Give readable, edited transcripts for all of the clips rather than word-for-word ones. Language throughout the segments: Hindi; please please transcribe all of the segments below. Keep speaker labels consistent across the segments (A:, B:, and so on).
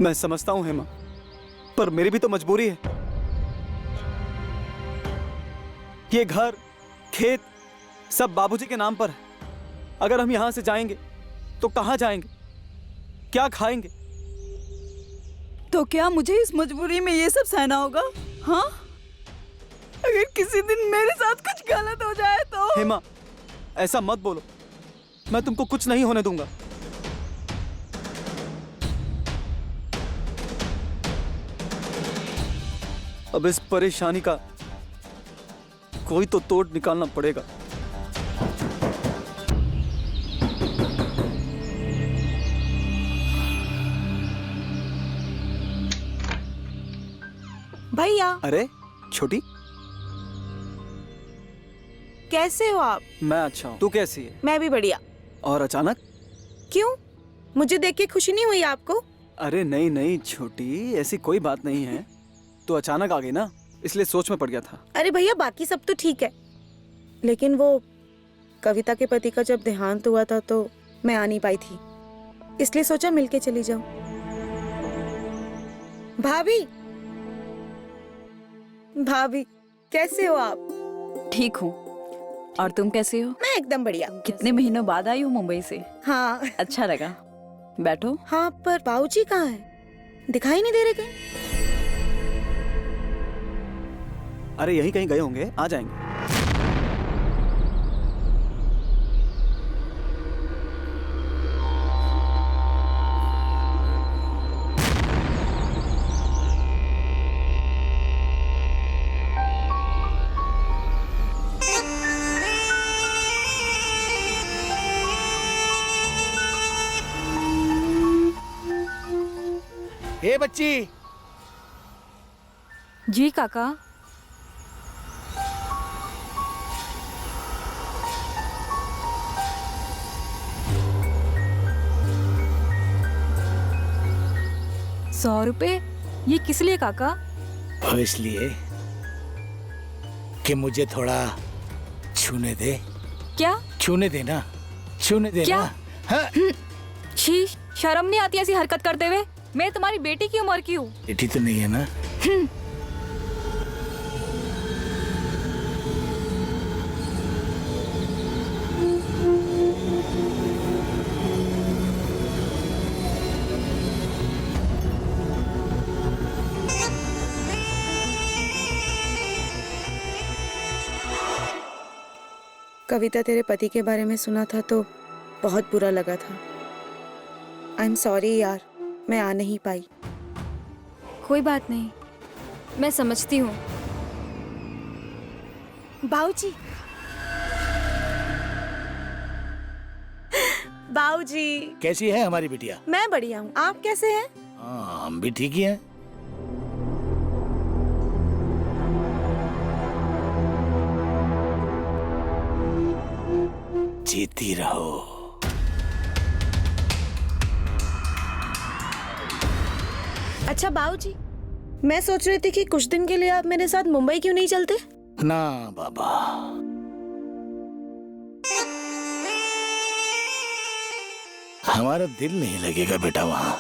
A: मैं समझता हूं हेमा, पर मेरी भी तो मजबूरी है। ये घर, खेत सब बाबूजी के नाम पर है। अगर हम यहां से जाएंगे तो कहां जाएंगे, क्या खाएंगे?
B: तो क्या मुझे इस मजबूरी में ये सब सहना होगा? हाँ, अगर किसी दिन मेरे साथ कुछ गलत हो जाए तो।
A: हेमा, ऐसा मत बोलो, मैं तुमको कुछ नहीं होने दूंगा। अब इस परेशानी का कोई तो तोड़ निकालना पड़ेगा।
B: भैया।
A: अरे छोटी,
B: कैसे हो आप?
A: मैं अच्छा हूँ, तू कैसी है?
B: मैं भी बढ़िया।
A: और अचानक?
B: क्यों, मुझे देख के खुशी नहीं हुई आपको?
A: अरे नहीं नहीं छोटी, ऐसी कोई बात नहीं है। तू अचानक आ गई ना, इसलिए सोच में पड़ गया था।
B: अरे भैया, बाकी सब तो ठीक है, लेकिन वो कविता के पति का जब देहांत हुआ था तो मैं आ नहीं पाई थी, इसलिए सोचा मिलके चली जाऊं। भाभी, भाभी कैसे हो आप?
C: ठीक हूँ, और तुम कैसे हो?
B: मैं एकदम बढ़िया।
C: कितने महीनों बाद आई हो मुंबई से?
B: हाँ।
C: अच्छा लगा, बैठो।
B: हाँ, पर बाबूजी कहाँ हैं? दिखाई नहीं दे रहे कहीं।
A: अरे यहीं कहीं गए होंगे, आ जाएंगे।
D: हे बच्ची।
C: जी काका। ₹100? ये किस लिए काका?
D: वो इसलिए कि मुझे थोड़ा छूने दे।
C: क्या?
D: छूने देना, छूने देना।
C: क्या?
D: हाँ?
C: छी, शर्म नहीं आती ऐसी हरकत करते हुए? मैं तुम्हारी बेटी की उम्र की हूँ।
D: बेटी तो नहीं है ना?
B: कविता, तेरे पति के बारे में सुना था तो बहुत बुरा लगा था। आई एम सॉरी यार, मैं आ नहीं पाई।
E: कोई बात नहीं, मैं समझती हूँ।
B: बाऊजी, बाऊजी।
D: कैसी है हमारी बिटिया?
B: मैं बढ़िया हूँ, आप कैसे हैं?
D: हाँ, हम भी ठीक ही हैं। जीती रहो।
B: अच्छा बाऊजी, मैं सोच रही थी कि कुछ दिन के लिए आप मेरे साथ मुंबई क्यों नहीं चलते?
D: ना बाबा, हमारा दिल नहीं लगेगा बेटा वहाँ।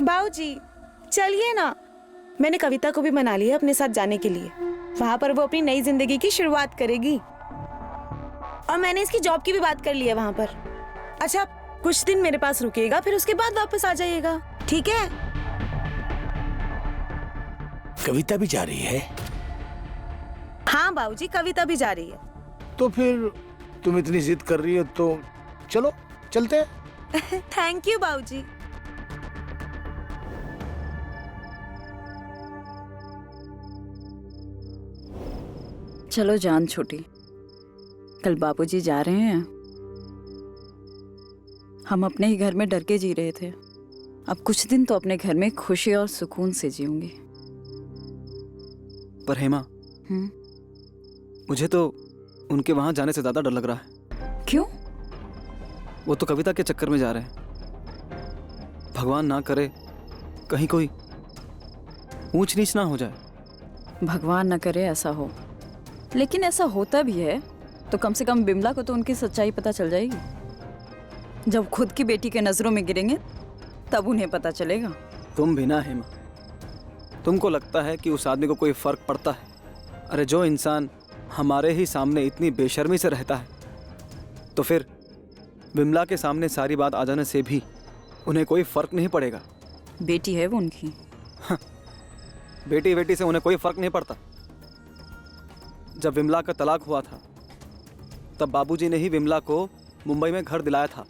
B: बाऊजी चलिए ना, मैंने कविता को भी मना लिया अपने साथ जाने के लिए। वहाँ पर वो अपनी नई जिंदगी की शुरुआत करेगी, और मैंने इसकी जॉब की भी बात कर ली है वहाँ पर। अच्छा, कुछ दिन मेरे पास रुकेगा, फिर उसके बाद वापस आ जाइएगा, ठीक है?
D: कविता भी जा रही है?
B: हाँ बाबूजी, कविता भी जा रही है।
D: तो फिर तुम इतनी जिद कर रही हो तो चलो, चलते हैं।
B: थैंक यू बाबूजी।
C: चलो जान छोटी, कल बाबूजी जा रहे हैं। हम अपने ही घर में डर के जी रहे थे, अब कुछ दिन तो अपने घर में खुशी और सुकून से जीऊंगी।
A: पर हेमा, मुझे तो उनके वहां जाने से ज्यादा डर लग रहा है।
C: क्यों?
A: वो तो कविता के चक्कर में जा रहे हैं। भगवान ना करे कहीं कोई ऊंच नीच ना हो जाए।
C: भगवान न करे ऐसा हो, लेकिन ऐसा होता भी है तो कम से कम बिमला को तो उनकी सच्चाई पता चल जाएगी। जब खुद की बेटी के नजरों में गिरेंगे तब उन्हें पता चलेगा।
A: तुम भी ना हेमा, तुमको लगता है कि उस आदमी को कोई फर्क पड़ता है? अरे जो इंसान हमारे ही सामने इतनी बेशर्मी से रहता है, तो फिर विमला के सामने सारी बात आ जाने से भी उन्हें कोई फर्क नहीं पड़ेगा।
C: बेटी है वो उनकी।
A: बेटी बेटी से उन्हें कोई फर्क नहीं पड़ता। जब विमला का तलाक हुआ था तब बाबूजी ने ही विमला को मुंबई में घर दिलाया था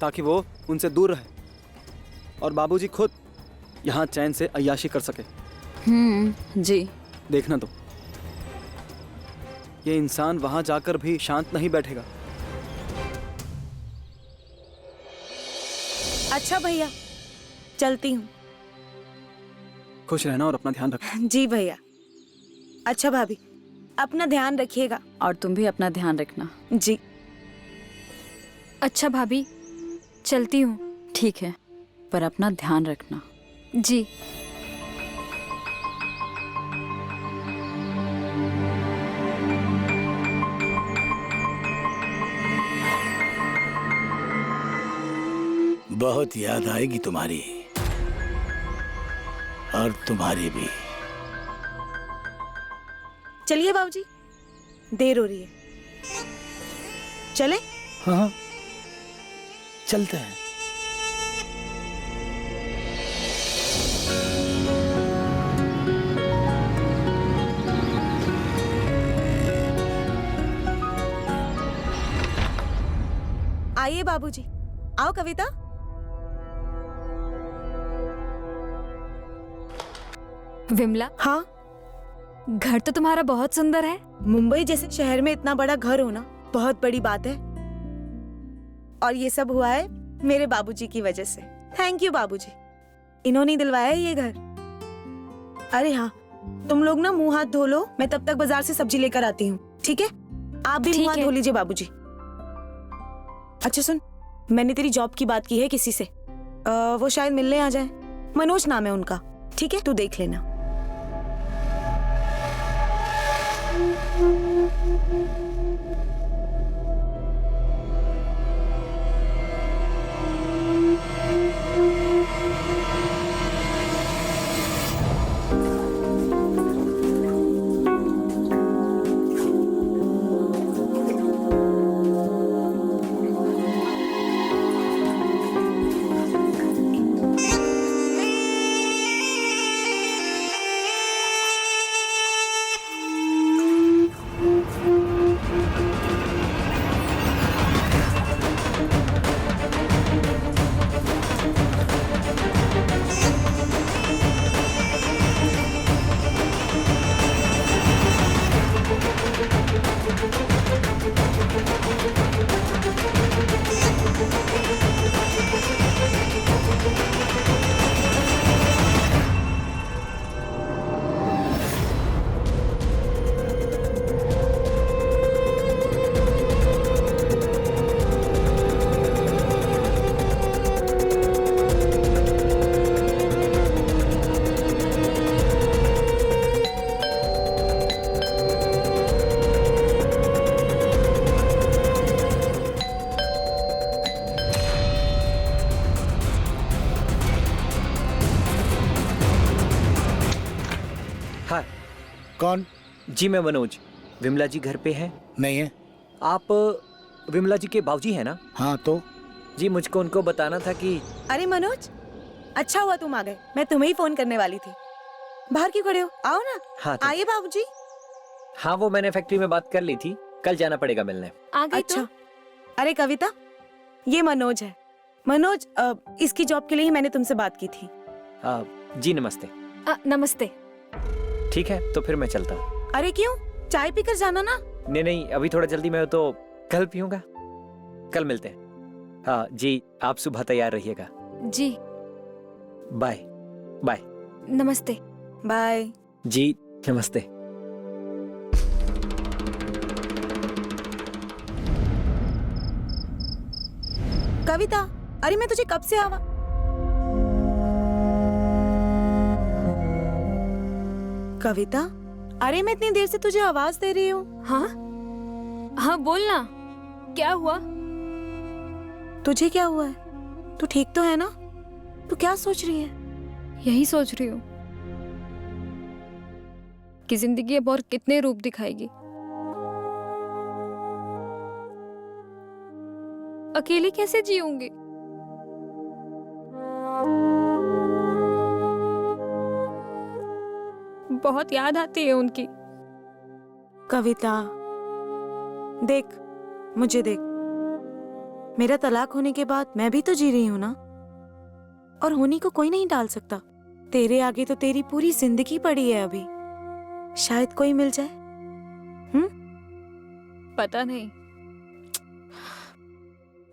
A: ताकि वो उनसे दूर रहे और बाबूजी खुद यहाँ चैन से अय्याशी कर सके।
C: जी।
A: देखना तो, ये इंसान वहां जाकर भी शांत नहीं बैठेगा।
B: अच्छा भैया, चलती हूँ।
A: खुश रहना और अपना ध्यान रखना।
B: जी भैया। अच्छा भाभी, अपना ध्यान रखिएगा।
C: और तुम भी अपना ध्यान रखना।
B: जी।
E: अच्छा भाभी, चलती हूँ।
C: ठीक है, पर अपना ध्यान रखना।
E: जी।
D: बहुत याद आएगी तुम्हारी, और तुम्हारी भी।
B: चलिए बाबूजी, देर हो रही है। चले?
D: हाँ, चलते हैं।
B: आइए बाबूजी। आओ कविता।
E: विमला,
B: हाँ,
E: घर तो तुम्हारा बहुत सुंदर है।
B: मुंबई जैसे शहर में इतना बड़ा घर होना बहुत बड़ी बात है, और ये सब हुआ है मेरे बाबूजी की वजह से। थैंक यू बाबूजी, इन्होंने दिलवाया है ये घर। अरे हाँ, तुम लोग ना मुंह हाथ धो लो, मैं तब तक बाजार से सब्जी लेकर आती हूँ। ठीक है? आप भी
E: ठीक
B: मुंह हाथ
E: है।
B: धो लीजिए बाबूजी। अच्छा सुन, मैंने तेरी जॉब की बात की है किसी से, वो शायद मिलने आ जाए। मनोज नाम है उनका। ठीक है, तू देख लेना।
F: हाँ
D: कौन?
F: जी, मैं मनोज। विमला जी घर पे हैं?
D: नहीं है।
F: आप विमला जी के बाबूजी हैं ना?
D: हाँ तो
F: जी, मुझको उनको बताना था कि
B: अरे मनोज, अच्छा हुआ तुम आ गए, मैं तुम्हें ही फोन करने वाली थी। बाहर क्यों खड़े हो? आओ ना।
F: हाँ तो,
B: आइए बाबूजी।
F: हाँ वो मैंने फैक्ट्री में बात कर ली थी, कल जाना पड़ेगा मिलने।
E: आ गई
B: अच्छा। अरे कविता, ये मनोज है। मनोज, इसकी जॉब के लिए ही मैंने तुमसे बात की थी।
F: जी नमस्ते।
E: तो नमस्ते।
F: ठीक है, तो फिर मैं चलता हूँ।
B: अरे क्यों? चाय पीकर जाना ना।
F: नहीं नहीं, अभी थोड़ा जल्दी में हो तो कल पीऊंगा। कल मिलते हैं। हाँ जी, आप सुबह तैयार रहिएगा।
E: जी।
F: Bye bye.
E: नमस्ते।
B: बाय।
F: जी नमस्ते।
B: कविता, अरे मैं तुझे कब से आवा। कविता, अरे मैं इतनी देर से तुझे आवाज दे रही हूँ।
E: हाँ हाँ, बोलना, क्या हुआ?
B: तुझे क्या हुआ है? तू ठीक तो है ना? तू क्या सोच रही है?
E: यही सोच रही हूँ कि जिंदगी अब और कितने रूप दिखाएगी। अकेली कैसे जीऊंगी? बहुत याद आती है उनकी।
B: कविता, देख, मुझे देख। मेरा तलाक होने के बाद मैं भी तो जी रही हूं ना, और होनी को कोई नहीं टाल सकता। तेरे आगे तो तेरी पूरी जिंदगी पड़ी है अभी, शायद कोई मिल जाए।
E: पता नहीं।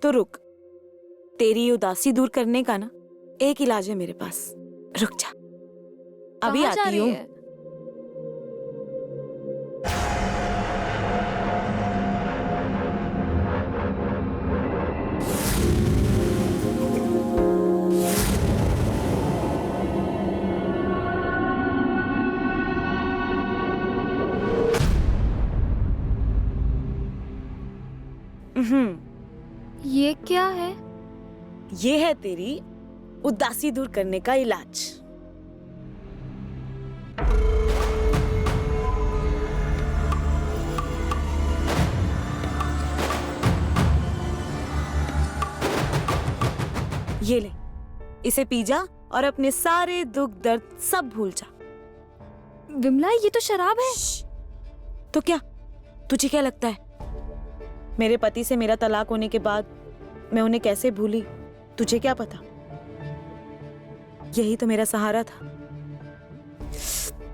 B: तो रुक, तेरी उदासी दूर करने का ना एक इलाज है मेरे पास। रुक जा, अभी
E: कहाँ जा
B: आती
E: रही
B: हूँ।
E: है? ये क्या है?
B: ये है तेरी उदासी दूर करने का इलाज। ये ले, इसे पी जा और अपने सारे दुख दर्द सब भूल जा।
E: विमला, ये तो शराब है।
B: तो क्या, तुझे क्या लगता है मेरे पति से मेरा तलाक होने के बाद मैं उन्हें कैसे भूली? तुझे क्या पता? यही तो मेरा सहारा था।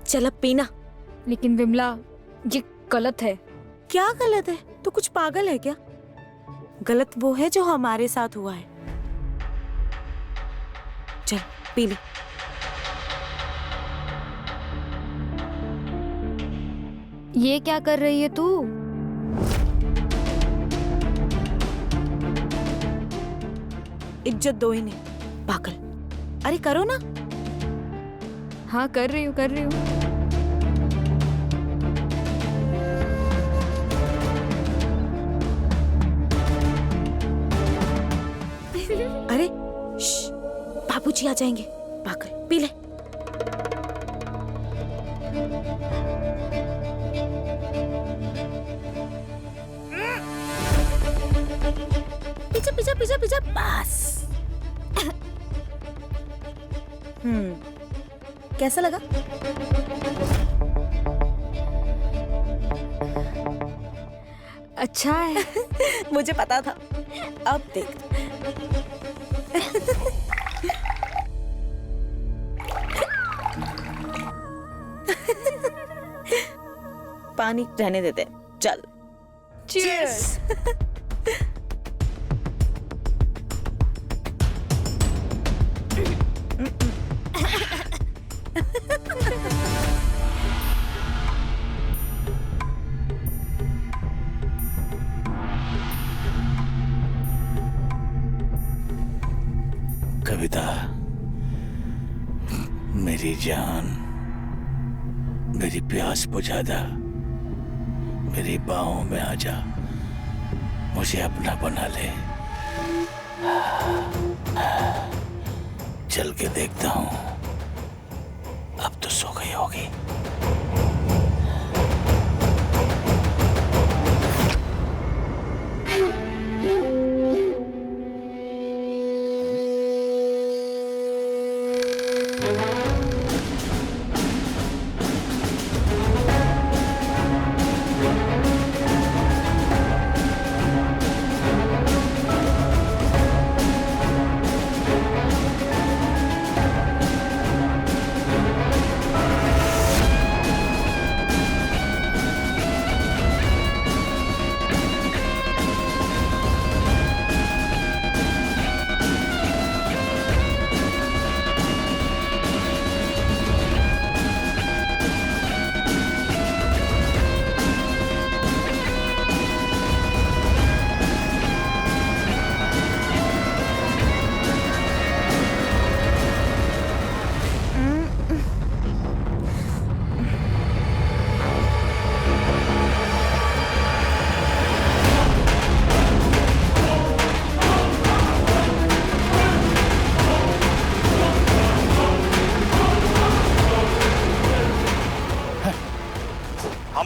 B: चल अब पीना।
E: लेकिन विमला, ये गलत है।
B: क्या गलत है? तू कुछ पागल है क्या? गलत वो है जो हमारे साथ हुआ है। चल पी ले।
E: ये क्या कर रही है तू?
B: इज्जत दो इन्हें, पागल। अरे करो ना।
E: हाँ, कर रही हूँ, कर रही हूँ।
B: अरे बाबूजी आ जाएंगे। पागल, पी ले। पीछे पीछे पीछे पीछे, बस। कैसा लगा?
E: अच्छा है।
B: मुझे पता था। अब देख। पानी रहने देते, चल।
E: Cheers!
D: कविता, मेरी जान, मेरी प्यास बुझा दा, मेरी बाहों में आ जा, मुझे अपना बना ले। चल के देखता हूँ, अब तो सो गई होगी।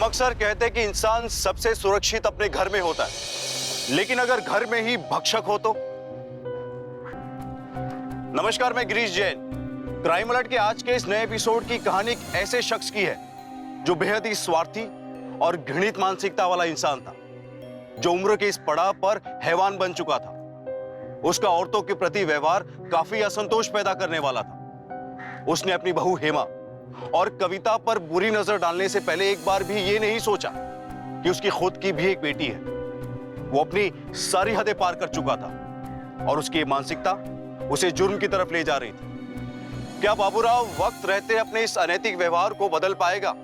G: अक्सर कहते हैं कि इंसान सबसे सुरक्षित अपने घर में होता है, लेकिन अगर घर में ही भक्षक हो तो? नमस्कार, मैं गिरीश जैन। क्राइम अलर्ट के आज के इस नए एपिसोड की कहानी एक ऐसे शख्स की है जो बेहद ही स्वार्थी और घृणित मानसिकता वाला इंसान था, जो उम्र के इस पड़ाव पर हैवान बन चुका था। उसका औरतों के प्रति व्यवहार काफी असंतोष पैदा करने वाला था। उसने अपनी बहू हेमा और कविता पर बुरी नजर डालने से पहले एक बार भी ये नहीं सोचा कि उसकी खुद की भी एक बेटी है। वो अपनी सारी हदें पार कर चुका था और उसकी मानसिकता उसे जुर्म की तरफ ले जा रही थी। क्या बाबूराव वक्त रहते अपने इस अनैतिक व्यवहार को बदल पाएगा,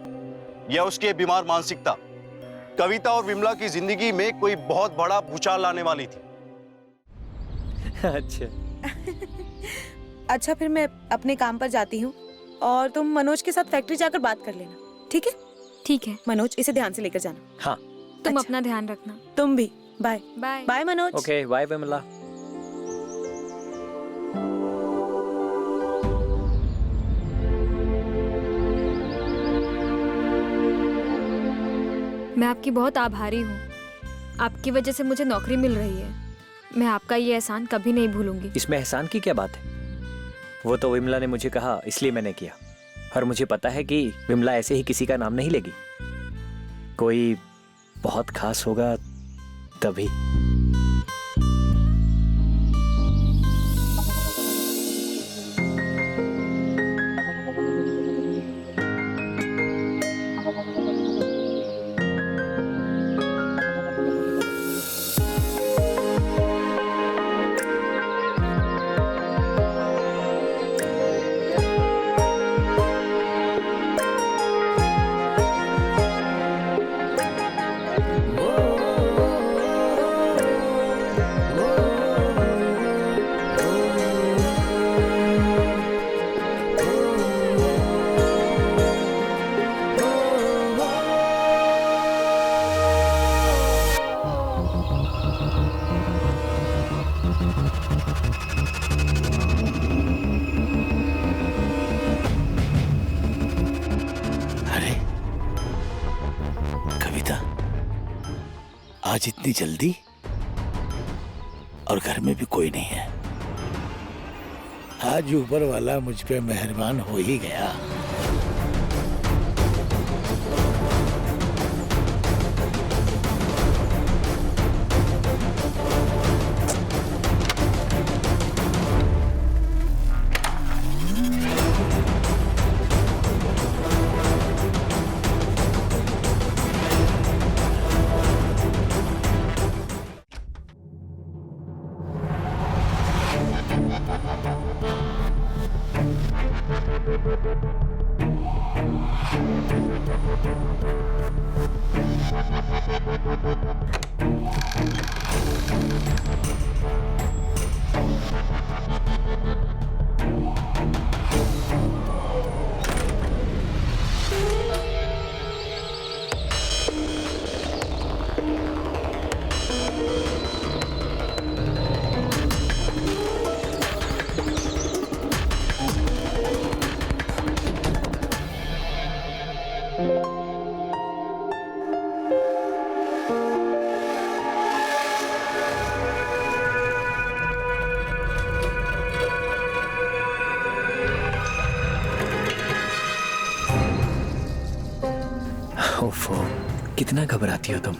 G: या उसकी बीमार मानसिकता कविता और विमला की जिंदगी में कोई बहुत बड़ा भूचाल लाने वाली थी?
F: अच्छा,
B: अच्छा, फिर मैं अपने काम पर जाती हूँ और तुम मनोज के साथ फैक्ट्री जाकर बात कर लेना, ठीक है?
E: ठीक है,
B: मनोज, इसे ध्यान से लेकर जाना।
F: हाँ।
E: तुम
B: अच्छा।
E: अपना ध्यान रखना।
B: तुम भी। Bye
E: bye.
B: Bye Manoj.
F: Okay, bye Vimla.
E: मैं आपकी बहुत आभारी हूँ। आपकी वजह से मुझे नौकरी मिल रही है। मैं आपका ये एहसान कभी नहीं भूलूंगी।
F: इसमें एहसान की क्या बात है? वो तो विमला ने मुझे कहा, इसलिए मैंने किया। और मुझे पता है कि विमला ऐसे ही किसी का नाम नहीं लेगी। कोई बहुत खास होगा तभी।
D: अरे कविता, आज इतनी जल्दी? और घर में भी कोई नहीं है? आज ऊपर वाला मुझ पे मेहरबान हो ही गया।
F: ओफो, कितना घबराती हो तुम।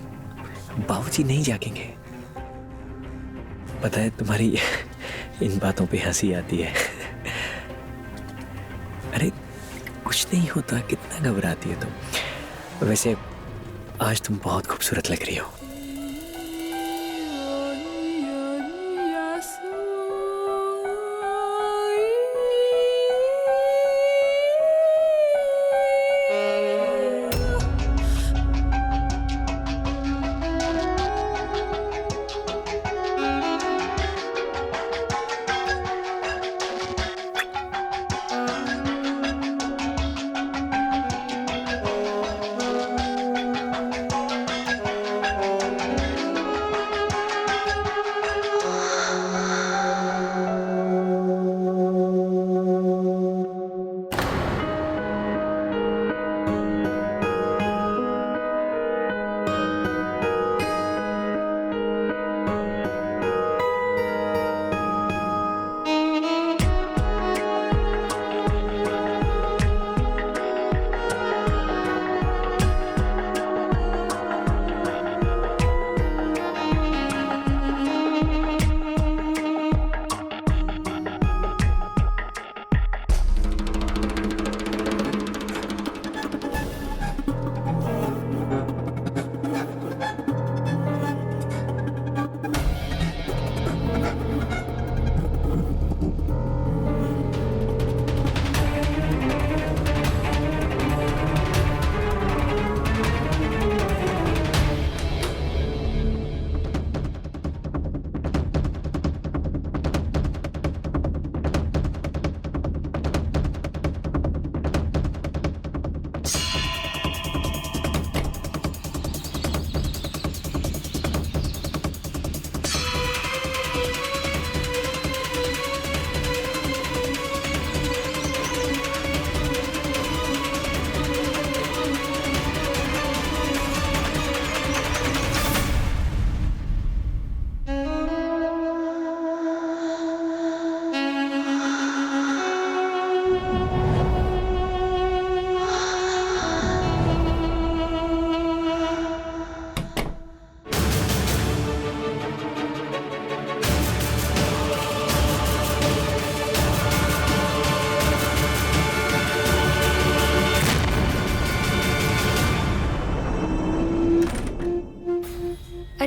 F: बाबूजी नहीं जागेंगे। पता है, तुम्हारी इन बातों पे हंसी आती है। अरे कुछ नहीं होता, कितना घबराती हो तुम। वैसे आज तुम बहुत खूबसूरत लग रही हो।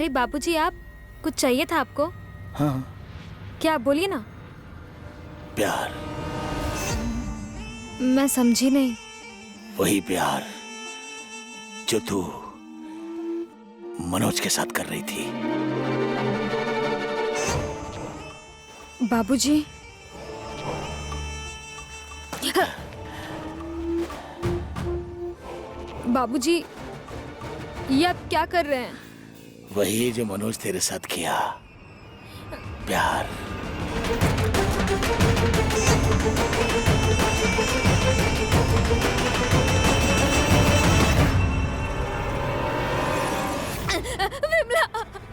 E: अरे बाबूजी, आप कुछ चाहिए था आपको?
D: हाँ,
E: क्या, बोलिए ना।
D: प्यार,
E: मैं समझी नहीं।
D: वही प्यार जो तू मनोज के साथ कर रही थी।
E: बाबूजी, बाबूजी, ये आप क्या कर रहे हैं?
D: वही जो मनोज तेरे साथ किया, प्यार।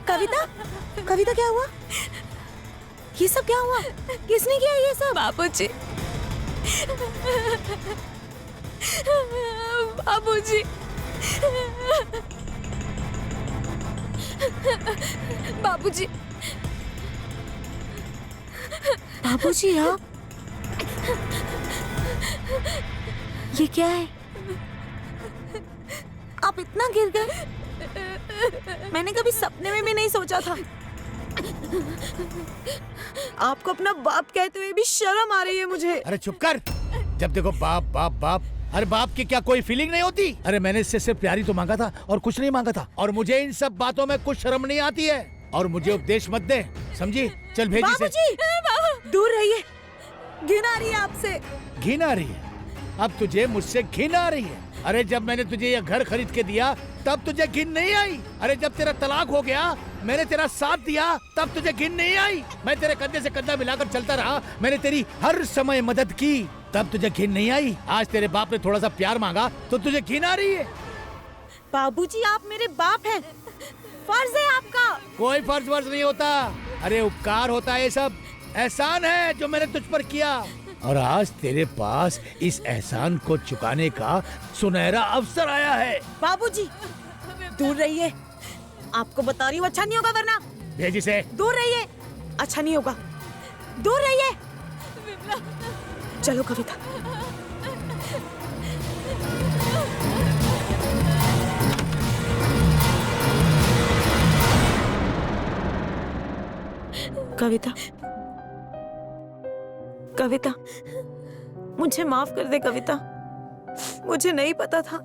B: कविता, कविता क्या हुआ? ये सब क्या हुआ? किसने किया ये सब?
E: बाबूजी, बाबूजी, बाबूजी,
B: बाबूजी आप, ये क्या है? आप इतना गिर गए? मैंने कभी सपने में भी नहीं सोचा था। आपको अपना बाप कहते हुए भी शर्म आ रही है मुझे।
D: अरे चुप कर। जब देखो बाप बाप बाप। अरे बाप की क्या कोई फीलिंग नहीं होती? अरे मैंने इससे सिर्फ प्यार ही तो मांगा था और कुछ नहीं मांगा था। और मुझे इन सब बातों में कुछ शर्म नहीं आती है। और मुझे उपदेश मत दे, समझी? चल भेज इसे।
B: बाबूजी, दूर रहिए। घिन आ रही है आपसे।
D: घिन आ रही है? अब तुझे मुझसे घिन आ रही है? अरे जब मैंने तुझे यह घर खरीद के दिया तब तुझे घिन नहीं आई। अरे जब तेरा तलाक हो गया, मैंने तेरा साथ दिया, तब तुझे घिन नहीं आई। मैं तेरे कंधे से कंधा मिलाकर चलता रहा, मैंने तेरी हर समय मदद की, तब तुझे घिन नहीं आई। आज तेरे बाप ने थोड़ा सा प्यार मांगा तो तुझे घिन आ रही है।
B: बाबूजी, आप मेरे बाप हैं। फर्ज है आपका।
D: कोई फर्ज वर्ज नहीं होता। अरे उपकार होता है, ये सब एहसान है जो मैंने तुझ पर किया। और आज तेरे पास इस एहसान को चुकाने का सुनहरा अवसर आया है।
B: बाबूजी, दूर रहिए। आपको बता रही हूँ, अच्छा नहीं होगा वरना।
D: भेज इसे।
B: दूर रहिए। अच्छा नहीं होगा, दूर रहिए। चलो कविता। कविता, कविता, मुझे माफ कर दे कविता। मुझे नहीं पता था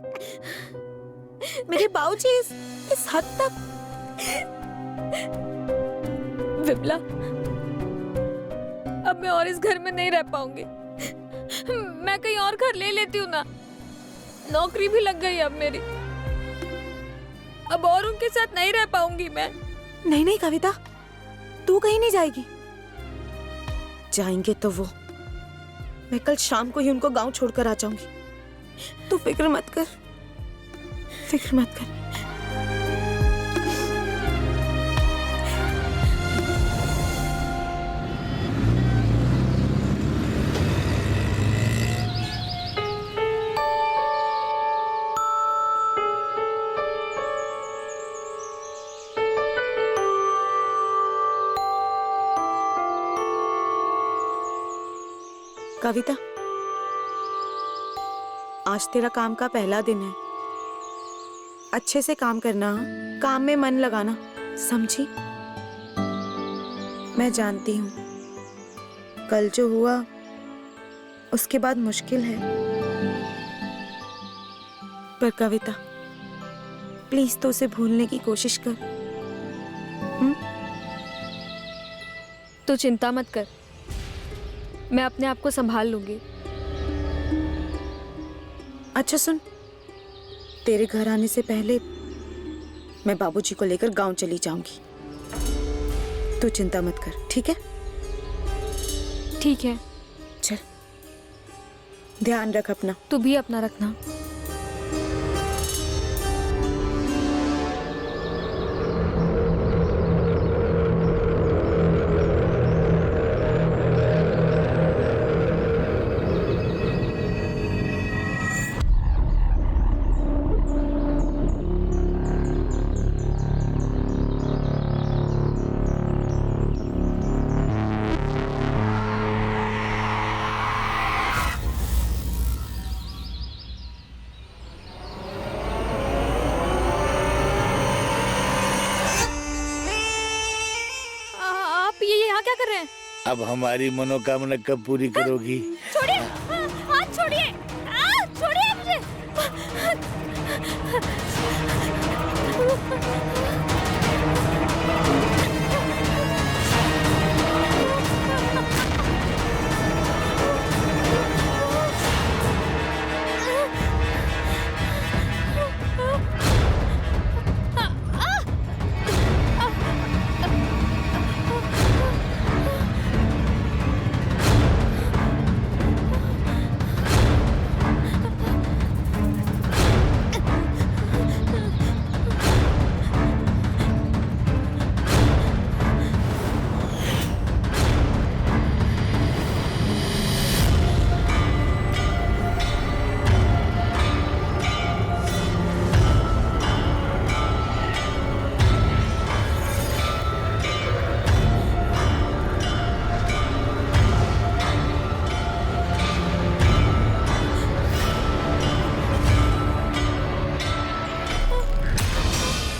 B: मेरे बाबूजी इस हद तक।
E: विमला, अब मैं और इस घर में नहीं रह पाऊंगी। मैं कहीं और घर ले लेती हूँ ना। नौकरी भी लग गई अब मेरी। अब और उनके साथ नहीं रह पाऊंगी मैं।
B: नहीं नहीं कविता, तू कहीं नहीं जाएगी। जाएंगे तो वो, मैं कल शाम को ही उनको गांव छोड़कर आ जाऊंगी। तू फिक्र मत कर, फिक्र मत कर। कविता, आज तेरा काम का पहला दिन है। अच्छे से काम करना, काम में मन लगाना, समझी? मैं जानती हूँ कल जो हुआ उसके बाद मुश्किल है, पर कविता प्लीज तो उसे भूलने की कोशिश कर।
E: तू चिंता मत कर, मैं अपने आप को संभाल लूंगी।
B: अच्छा सुन, तेरे घर आने से पहले मैं बाबूजी को लेकर गांव चली जाऊंगी। तू चिंता मत कर, ठीक है?
E: ठीक है।
B: चल, ध्यान रख अपना।
E: तू भी अपना रखना।
D: अब हमारी मनोकामना कब पूरी करोगी?
E: छोड़िए, हाथ छोड़िए, छोड़िए मुझे।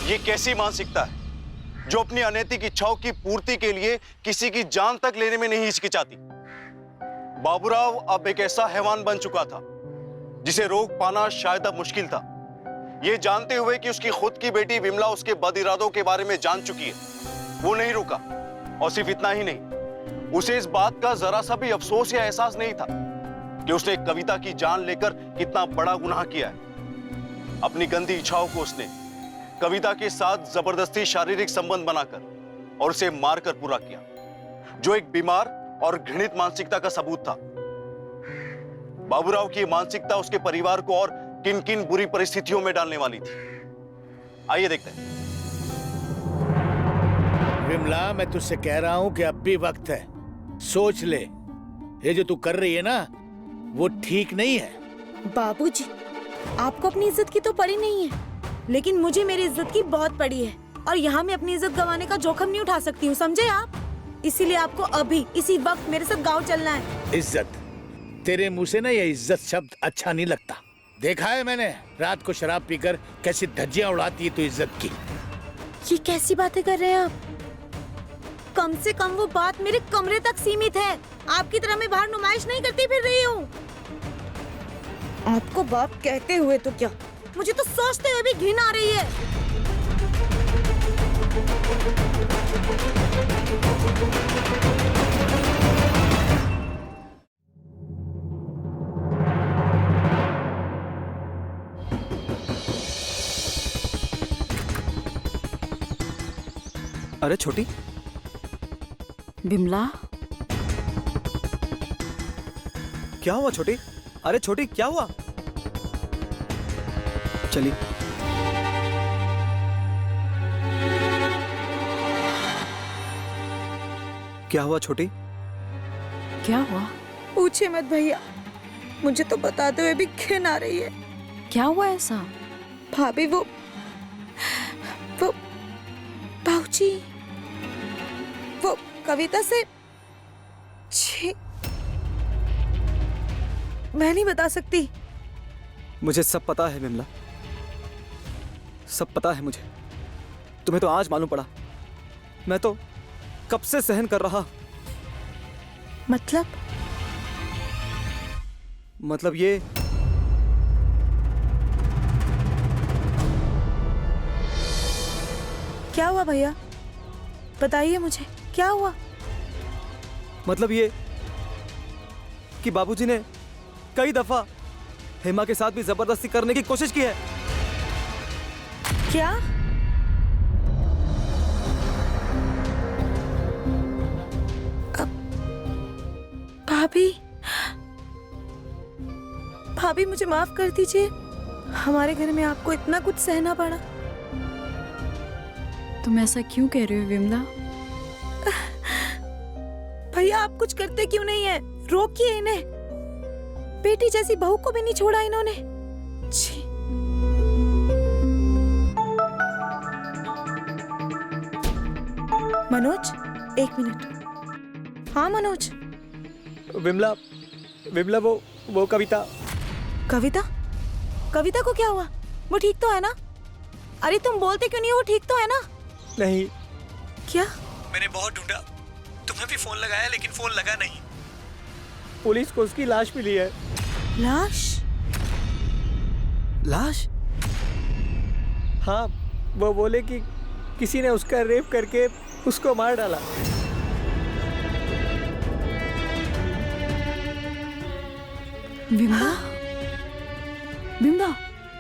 G: ये कैसी मानसिकता है जो अपनी अनैतिक इच्छाओं की पूर्ति के लिए किसी की जान तक लेने में नहीं हिचकिचाती? बाबूराव अब एक ऐसा हैवान बन चुका था जिसे रोक पाना शायद अब मुश्किल था। ये जानते हुए कि उसकी खुद की बेटी विमला उसके बद इरादों के बारे में जान चुकी है, वो नहीं रुका। और सिर्फ इतना ही नहीं, उसे इस बात का जरा सा भी अफसोस या एहसास नहीं था कि उसने कविता की जान लेकर कितना बड़ा गुनाह किया है। अपनी गंदी इच्छाओं को उसने कविता के साथ जबरदस्ती शारीरिक संबंध बनाकर और उसे मारकर पूरा किया, जो एक बीमार और घृणित मानसिकता का सबूत था। बाबूराव की मानसिकता उसके परिवार को और किन किन बुरी परिस्थितियों में डालने वाली थी, आइए देखते हैं।
D: विमला, मैं तुझसे कह रहा हूं कि अब भी वक्त है, सोच ले। ये जो तू कर रही है ना, वो ठीक नहीं है।
B: बाबूजी, आपको अपनी इज्जत की तो पड़ी नहीं है, लेकिन मुझे मेरी इज्जत की बहुत पड़ी है और यहाँ मैं अपनी इज्जत गंवाने का जोखिम नहीं उठा सकती हूँ, समझे आप? इसीलिए आपको अभी इसी वक्त मेरे साथ गांव चलना है।
D: इज्जत? तेरे मुंह से ना ये इज्जत शब्द अच्छा नहीं लगता। देखा है मैंने रात को शराब पीकर कैसी धज्जियां उड़ाती है तू इज्जत की।
B: ये कैसी बातें कर रहे हैं आप? कम से कम वो बात मेरे कमरे तक सीमित है। आपकी तरह मैं बाहर नुमाइश नहीं करती फिर रही हूँ। आपको बाप कहते हुए तो क्या, मुझे तो सोचते हुए भी घृणा आ रही है।
A: अरे छोटी,
C: बिमला,
A: क्या हुआ छोटी? अरे छोटी, क्या हुआ? चलिए। क्या हुआ छोटी?
C: क्या हुआ?
B: पूछे मत भैया, मुझे तो बताते हुए भी घिन आ रही है।
C: क्या हुआ ऐसा?
B: भाभी, वो बाबूजी, वो कविता से छी, मैं नहीं बता सकती।
A: मुझे सब पता है विमला, सब पता है मुझे। तुम्हें तो आज मालूम पड़ा। मैं तो कब से सहन कर रहा। मतलब ये
B: क्या हुआ भैया, बताइए मुझे, क्या हुआ?
A: मतलब ये कि बाबूजी ने कई दफा हेमा के साथ भी जबरदस्ती करने की कोशिश की है।
B: क्या? भाभी, मुझे माफ कर दीजिए। हमारे घर में आपको इतना कुछ सहना पड़ा।
C: तुम ऐसा क्यों कह रही हो विमला?
B: भैया, आप कुछ करते क्यों नहीं है? रोकिए इन्हें। बेटी जैसी बहू को भी नहीं छोड़ा इन्होंने। छी। मनोज, एक मिनट। हाँ मनोज।
A: विमला, वो कविता।
B: कविता को क्या हुआ? वो ठीक तो है ना? अरे तुम बोलते क्यों नहीं हो? वो ठीक तो है ना?
A: नहीं।
B: क्या?
A: मैंने बहुत ढूंढा,
F: तुम्हें भी फोन लगाया लेकिन फोन लगा नहीं।
D: पुलिस को उसकी लाश मिली है।
B: लाश?
A: लाश?
D: हाँ, वो बोले कि किसी ने उसका रेप करके उसको मार डाला।
C: बिमला, बिमला,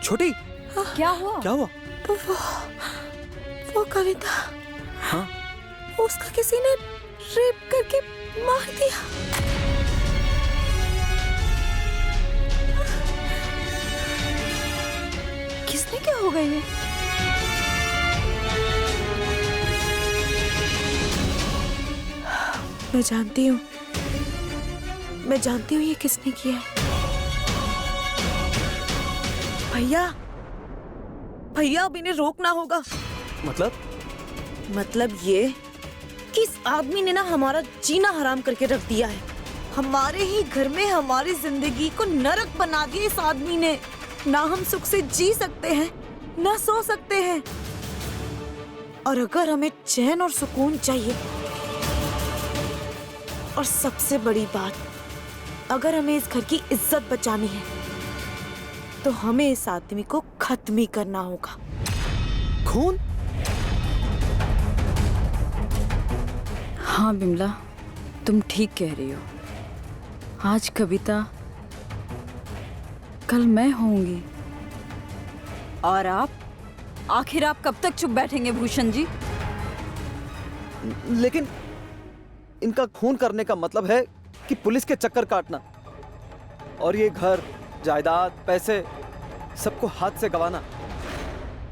A: छोटी,
C: क्या हुआ?
A: क्या हुआ?
B: वो कविता,
A: हाँ?
B: उसका किसी ने रेप करके मार दिया।
C: किसने, क्या हो गई है?
B: मैं जानती हूँ, मैं जानती हूँ ये किसने किया है। भैया, भैया अब इन्हें रोकना होगा। मतलब ये कि इस आदमी ने ना हमारा जीना हराम करके रख दिया है। हमारे ही घर में हमारी जिंदगी को नरक बना दिया इस आदमी ने। ना हम सुख से जी सकते हैं, ना सो सकते हैं। और अगर हमें चैन और सुकून चाहिए, और सबसे बड़ी बात, अगर हमें इस घर की इज्जत बचानी है, तो हमें इस आदमी को खत्म ही करना होगा।
A: खून?
C: हाँ बिमला, तुम ठीक कह रही हो। आज कविता, कल मैं होंगी। और आप, आखिर आप कब तक चुप बैठेंगे भूषण जी?
A: लेकिन इनका खून करने का मतलब है कि पुलिस के चक्कर काटना, और ये घर, जायदाद, पैसे, सबको हाथ से गंवाना।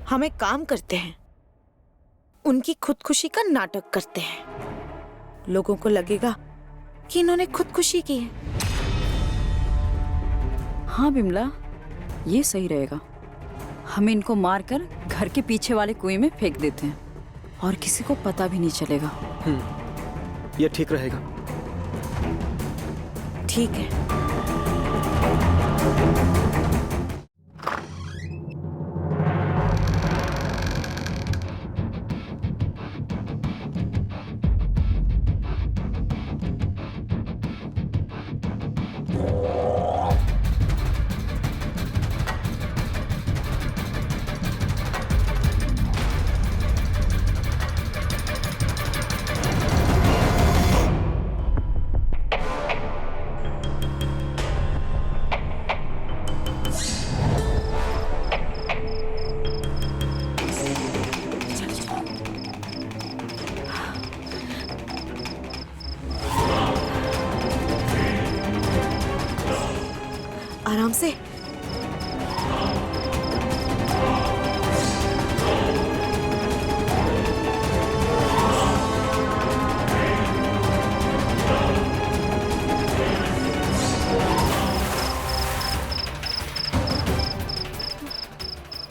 B: हम एक काम करते हैं, उनकी खुदकुशी का नाटक करते हैं। लोगों को लगेगा कि इन्होंने खुदकुशी की है।
C: हाँ बिमला, ये सही रहेगा। हम इनको मारकर घर के पीछे वाले कुएं में फेंक देते हैं और किसी को पता भी नहीं चलेगा।
A: ये ठीक रहेगा।
B: ठीक है। आराम से।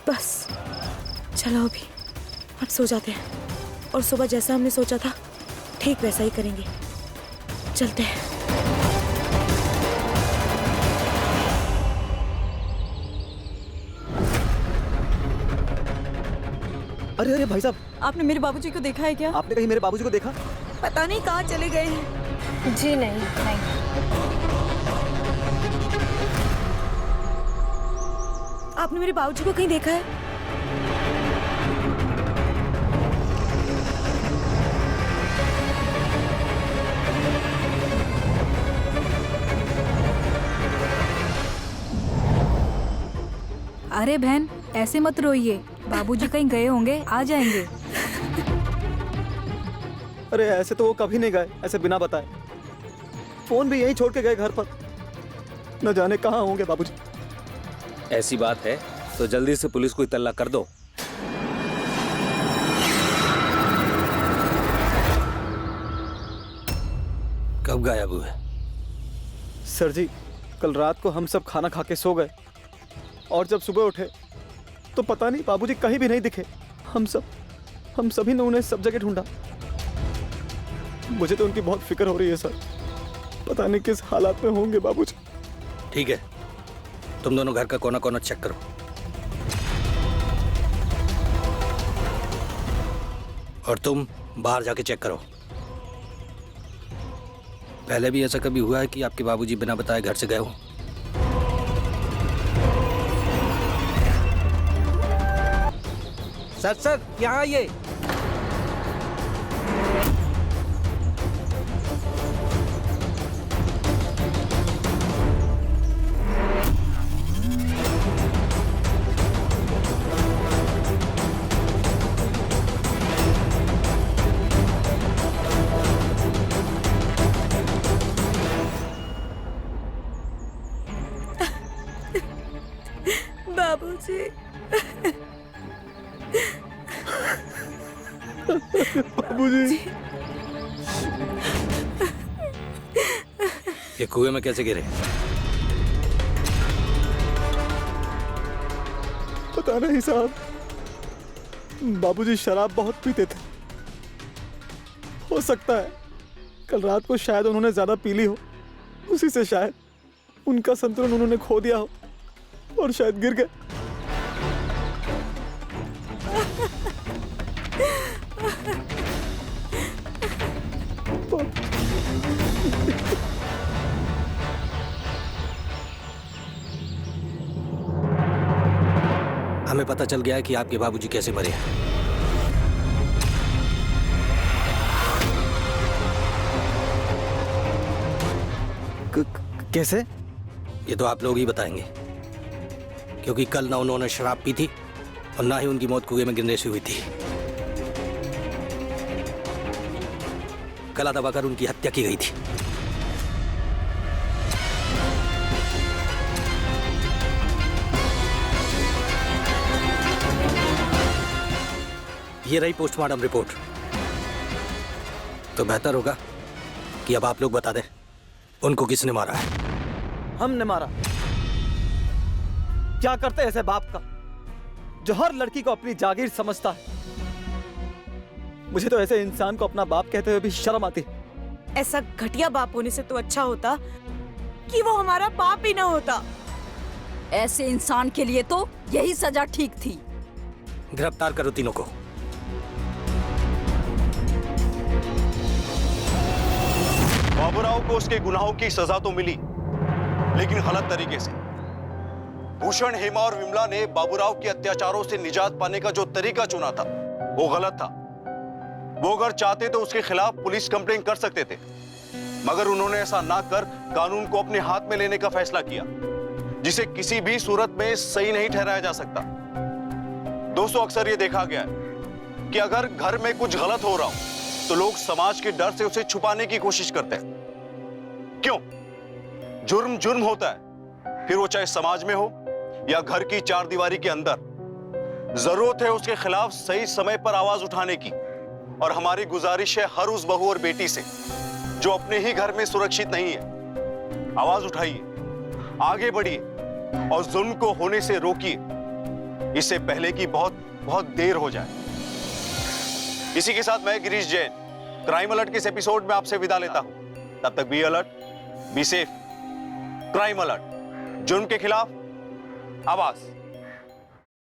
B: बस चलो, अभी अब सो जाते हैं, और सुबह जैसा हमने सोचा था ठीक वैसा ही करेंगे। चलते हैं।
A: अरे अरे भाई साहब,
C: आपने मेरे बाबूजी को देखा है क्या?
A: आपने कहीं मेरे बाबूजी को देखा?
B: पता नहीं कहाँ चले गए हैं।
E: जी नहीं, नहीं।
B: आपने मेरे बाबूजी को कहीं देखा है?
H: अरे बहन, ऐसे मत रोइए, बाबूजी कहीं गए होंगे, आ जाएंगे।
A: अरे ऐसे तो वो कभी नहीं गए, ऐसे बिना बताए। फोन भी यहीं छोड़ के गए घर पर। न जाने कहाँ होंगे बाबूजी।
I: ऐसी बात है तो जल्दी से पुलिस को इत्तला कर दो। कब गायब हुए?
A: सर जी, कल रात को हम सब खाना खा के सो गए, और जब सुबह उठे तो पता नहीं बाबूजी कहीं भी नहीं दिखे। हम सभी ने उन्हें सब जगह ढूंढा। मुझे तो उनकी बहुत फिक्र हो रही है सर। पता नहीं किस हालात में होंगे बाबूजी।
I: ठीक है, तुम दोनों घर का कोना कोना चेक करो। और तुम बाहर जाके चेक करो।
J: पहले भी ऐसा कभी हुआ है कि आपके बाबूजी बिना बताए घर से गए हो?
K: सर सर यहाँ आइए।
B: बाबूजी।
A: बाबूजी।
J: ये कुएं में कैसे गिरे?
A: पता नहीं साहब, बाबूजी शराब बहुत पीते थे। हो सकता है कल रात को शायद उन्होंने ज्यादा पी ली हो, उसी से शायद उनका संतुलन उन्होंने खो दिया हो और शायद गिर गए।
J: हमें पता चल गया है कि आपके बाबूजी कैसे मरे हैं।
A: कैसे?
J: ये तो आप लोग ही बताएंगे, क्योंकि कल ना उन्होंने शराब पी थी और ना ही उनकी मौत कुएं में गिरने से हुई थी। गला दबाकर उनकी हत्या की गई थी। ये रही पोस्टमार्टम रिपोर्ट। तो बेहतर होगा कि अब आप लोग बता दें उनको किसने मारा है।
A: हमने मारा? क्या करते ऐसे बाप का जो हर लड़की को अपनी जागीर समझता है? मुझे तो ऐसे इंसान को अपना बाप कहते हुए भी शर्म आती है।
B: ऐसा घटिया बाप होने से तो अच्छा होता कि वो हमारा बाप ही ना होता।
C: ऐसे इंसान के लिए तो यही सजा ठीक थी।
J: गिरफ्तार करो तीनों को।
G: बाबूराव को उसके गुनाहों की सजा तो मिली, लेकिन गलत तरीके से। भूषण, हेमा और विमला ने बाबूराव के अत्याचारों से निजात पाने का जो तरीका चुना था वो गलत था। वो अगर चाहते तो उसके खिलाफ पुलिस कंप्लेंट कर सकते थे, मगर उन्होंने ऐसा ना कर कानून को अपने हाथ में लेने का फैसला किया, जिसे किसी भी सूरत में सही नहीं ठहराया जा सकता। दोस्तों, अक्सर ये देखा गया है कि अगर घर में कुछ गलत हो रहा हो तो लोग समाज के डर से उसे छुपाने की कोशिश करते हैं। क्यों? जुर्म जुर्म होता है, फिर वो चाहे समाज में हो या घर की चार दीवारी के अंदर। जरूरत है उसके खिलाफ सही समय पर आवाज उठाने की, और हमारी गुजारिश है हर उस बहू और बेटी से जो अपने ही घर में सुरक्षित नहीं है। आवाज उठाइए, आगे बढ़िए और जुल्म को होने से रोकिए, इससे पहले कि बहुत बहुत देर हो जाए। इसी के साथ मैं गिरीश जैन क्राइम अलर्ट के इस एपिसोड में आपसे विदा लेता हूं। तब तक be alert, be safe. Crime alert, जुर्म के खिलाफ आवाज।